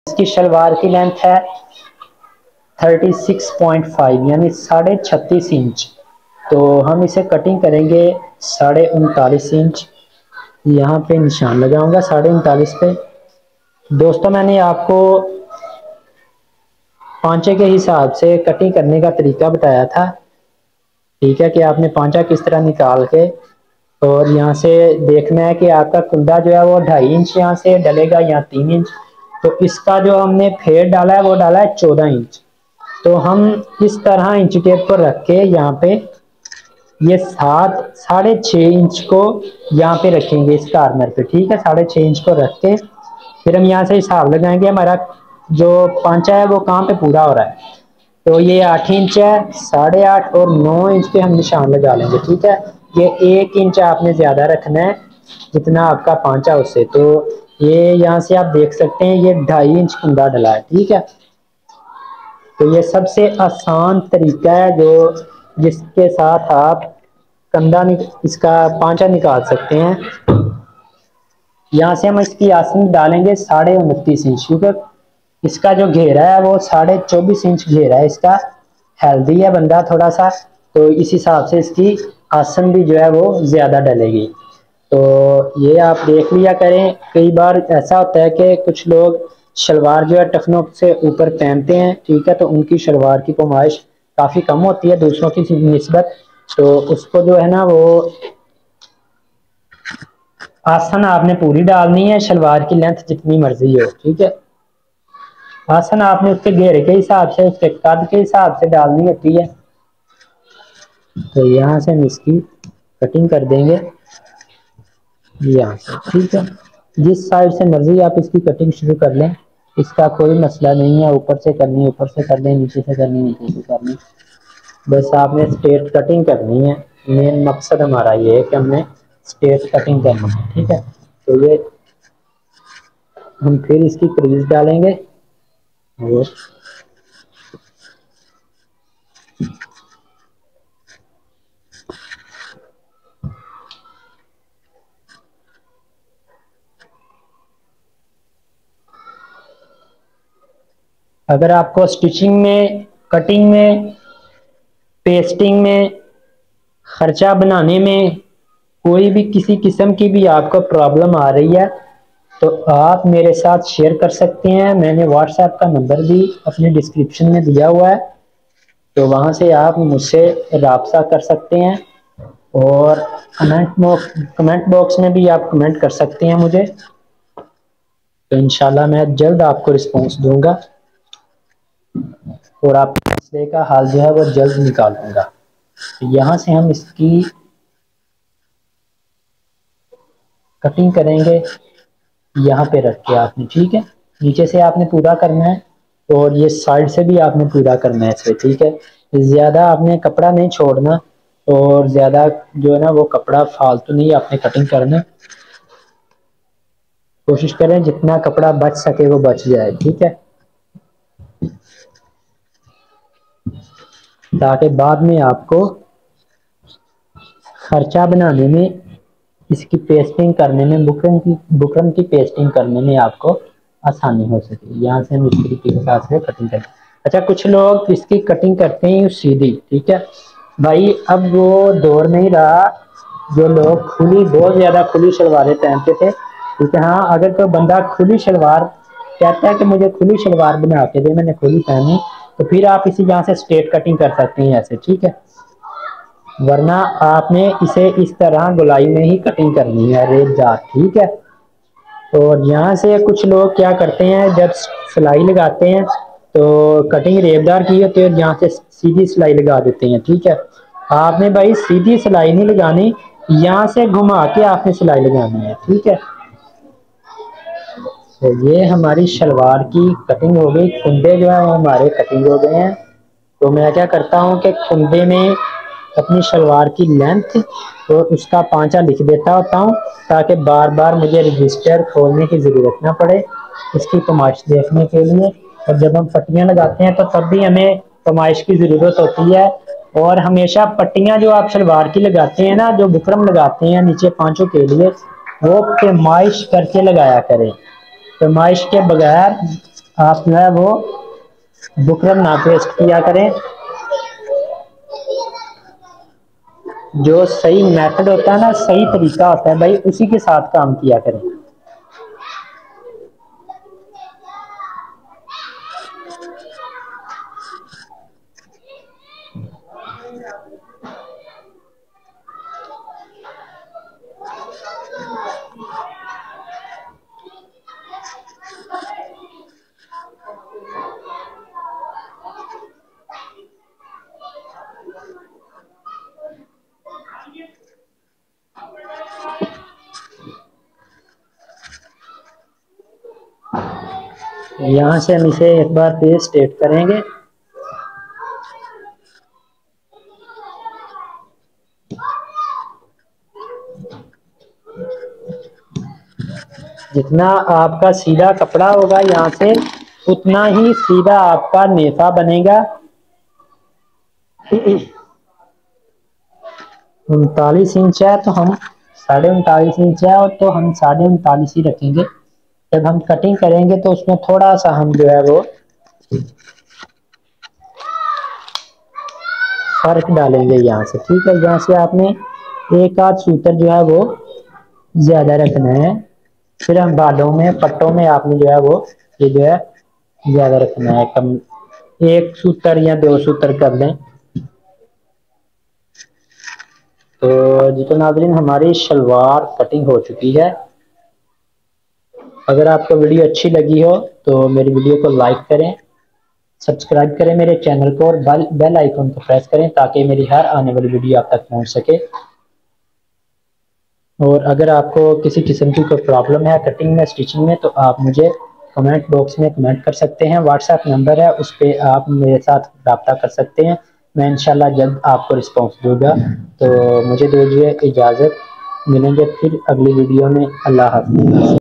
اس کی شلوار کی لینتھ ہے 36.5 یعنی 36.5 انچ. تو ہم اسے کٹنگ کریں گے 39.5 انچ. یہاں پہ نشان لگاؤں گا 39.5 پہ. دوستوں میں نے آپ کو پانچے کے حساب سے کٹنگ کرنے کا طریقہ بتایا تھا. ٹھیک ہے کہ آپ نے پانچا کس طرح نکال کے اور یہاں سے دیکھنا ہے کہ آپ کا کندھا جو ہے وہ 2.5 انچ یہاں سے ڈلے گا یا 3 انچ. تو اس کا جو ہم نے پھیر ڈالا ہے وہ ڈالا ہے 14 انچ. تو ہم اس طرح انچ ٹیپ پر رکھ کے یہاں پہ یہ 6.5 انچ کو یہاں پہ رکھیں گے اس کارنر پہ. ٹھیک ہے 6.5 انچ کو رکھ کے پھر ہم یہاں سے حساب لگائیں گے ہمارا جو پانچا ہے وہ کہاں پہ پورا ہو رہا ہے. تو یہ 8 انچ ہے, 8.5 اور 9 انچ پہ ہم نشان لگا لیں گے. ٹھیک ہے یہ 1 انچ آپ نے زیادہ رکھنا ہے جتنا آپ کا پانچا اس سے. تو یہ یہاں سے آپ دیکھ سکتے ہیں یہ 2.5 انچ کندھا ڈلا ہے. ٹھیک ہے تو یہ سب سے آسان طریقہ ہے جو جس کے ساتھ آپ کندھا اس کا پانچا نکال سکتے ہیں. یہاں سے ہم اس کی آسن ڈالیں گے 29.5 انچ کیونکہ اس کا جو گھیرا ہے وہ 24.5 انچ گھیرا ہے. اس کا ہیلدی ہے بندہ تھوڑا سا, تو اس حساب سے اس کی آسن بھی جو ہے وہ زیادہ ڈلے گی. تو یہ آپ دیکھ لیا کریں. کئی بار ایسا ہوتا ہے کہ کچھ لوگ شلوار جو ہے ٹخنوں سے اوپر پہنتے ہیں. ٹھیک ہے تو ان کی شلوار کی پیمائش کافی کم ہوتی ہے دوسروں کی نسبت. تو اس کو جو ہے نا وہ آسن آپ نے پوری ڈالنی ہے, شلوار کی لینتھ جتنی مرضی ہو. ٹھیک ہے آسن آپ نے اس کے گھیرے کے حساب سے اس کے قد کے حساب سے ڈالنی ہوتی ہے. تو یہاں سے ہم اس کی کٹنگ کر دیں گے یہاں سے. ٹھیک ہے جس سائڈ سے مرضی آپ اس کی کٹنگ شروع کر لیں, اس کا کوئی مسئلہ نہیں ہے. اوپر سے کرنی اوپر سے کر لیں, نیچے سے کرنی نیچے سے کرنی, بس آپ نے اسٹریٹ کٹنگ کرنی ہے. مین مقصد ہمارا یہ ہے کہ ہم نے اسٹریٹ کٹنگ کرنی ہے. ٹھیک ہے تو یہ ہم پھر اس کی کریز ڈالیں گے اور اگر آپ کو اسٹیچنگ میں, کٹنگ میں, پیسٹنگ میں, خرچہ بنانے میں کوئی بھی کسی قسم کی بھی آپ کو پرابلم آ رہی ہے تو آپ میرے ساتھ شیئر کر سکتے ہیں. میں نے واٹس ایپ کا نمبر بھی اپنے ڈسکرپشن میں دیا ہوا ہے, تو وہاں سے آپ مجھ سے رابطہ کر سکتے ہیں. اور کمنٹ باکس میں بھی آپ کمنٹ کر سکتے ہیں مجھے, تو انشاءاللہ میں جلد آپ کو رسپانس دوں گا اور آپ کے مسئلے کا حل جو ہے وہ جلد نکالوں گا. یہاں سے ہم اس کی کٹنگ کریں گے یہاں پہ رکھ کے آپ نے. ٹھیک ہے نیچے سے آپ نے پورا کرنا ہے اور یہ سائڈ سے بھی آپ نے پورا کرنا ہے اس پہ. ٹھیک ہے زیادہ آپ نے کپڑا نہیں چھوڑنا اور زیادہ جو ہے نا وہ کپڑا فالتو نہیں آپ نے کٹنگ کرنا. کوشش کریں جتنا کپڑا بچ سکے وہ بچ جائے. ٹھیک ہے تاکہ بعد میں آپ کو خرچہ بنانے میں, اس کی پیسٹنگ کرنے میں, بکرم کی پیسٹنگ کرنے میں آپ کو آسانی ہو سکے. یہاں سے ہم اس طریقے کے ساتھ سے کٹنگ کریں. اچھا کچھ لوگ اس کی کٹنگ کرتے ہیں سیدھی. ٹھیک ہے بھائی اب وہ دور نہیں رہا جو لوگ کھلی, بہت زیادہ کھلی شلواریں پہنتے تھے. ٹھیک ہے ہاں اگر کوئی بندہ کھلی شلوار کہتا ہے کہ مجھے کھلی شلوار بنا کے دے, میں نے کھلی پہنی, تو پھر آپ اسی یہاں سے اسٹریٹ کٹنگ کر سکتے ہیں ایسے. ٹھیک ہے ورنہ آپ نے اسے اس طرح گلائی میں ہی کٹنگ کرنی ہے ریٹ دار. ٹھیک ہے اور یہاں سے کچھ لوگ کیا کرتے ہیں جب سلائی لگاتے ہیں تو کٹنگ ریب دار کی ہوتی ہے, یہاں سے سیدھی سلائی لگا دیتے ہیں. ٹھیک ہے آپ نے بھائی سیدھی سلائی نہیں لگانی, یہاں سے گھما کے آپ نے سلائی لگانی ہے. ٹھیک ہے تو یہ ہماری شلوار کی کٹنگ ہو گئی. کندھے جو ہیں وہ ہمارے کٹنگ ہو گئے ہیں. تو میں کیا کرتا ہوں کہ کندھے میں اپنی شلوار کی لینتھ اور اس کا پانچا لکھ دیتا ہوتا ہوں تاکہ بار بار مجھے رجسٹر کھولنے کی ضرورت نہ پڑے اس کی پیمائش دیکھنے کے لیے. اور جب ہم پٹیاں لگاتے ہیں تو تب بھی ہمیں پیمائش کی ضرورت ہوتی ہے. اور ہمیشہ پٹیاں جو آپ شلوار کی لگاتے ہیں نا, جو بکرم لگاتے ہیں نیچے پانچوں کے لیے, وہ پیمائش کر کے لگایا کریں. پیمائش کے بغیر آپ جو ہے وہ بکرم نہ پیسٹ کیا کریں. جو صحیح میتھڈ ہوتا ہے نا، صحیح طریقہ ہوتا ہے بھائی، اسی کے ساتھ کام کیا کریں. یہاں سے ہم اسے ایک بار پیسٹ ایڈ کریں گے. جتنا آپ کا سیدھا کپڑا ہوگا یہاں سے، اتنا ہی سیدھا آپ کا نیفا بنے گا. 39 انچ ہے تو ہم 39.5 انچ ہے، اور تو ہم 39.5 ہی رکھیں گے. جب ہم کٹنگ کریں گے تو اس میں تھوڑا سا ہم جو ہے وہ فرق ڈالیں گے یہاں سے. ٹھیک ہے، یہاں سے آپ نے ایک آدھ سوتر جو ہے وہ زیادہ رکھنا ہے. پھر ہم بالوں میں پٹوں میں آپ نے جو ہے وہ یہ جو ہے زیادہ رکھنا ہے. کم 1 سوتر یا 2 سوتر کر لیں. تو جی تو ناظرین، ہماری شلوار کٹنگ ہو چکی ہے. اگر آپ کو ویڈیو اچھی لگی ہو تو میری ویڈیو کو لائک کریں، سبسکرائب کریں میرے چینل کو، اور بیل آئیکن کو پریس کریں تاکہ میری ہر آنے والی ویڈیو آپ تک پہنچ سکے. اور اگر آپ کو کسی قسم کی کوئی پرابلم ہے کٹنگ میں، اسٹیچنگ میں، تو آپ مجھے کمنٹ باکس میں کمنٹ کر سکتے ہیں. واٹس ایپ نمبر ہے، اس پہ آپ میرے ساتھ رابطہ کر سکتے ہیں. میں انشاءاللہ جلد آپ کو رسپانس دوں گا. تو مجھے دیجیے اجازت، ملیں گے پھر اگلی ویڈیو میں. اللہ حافظ.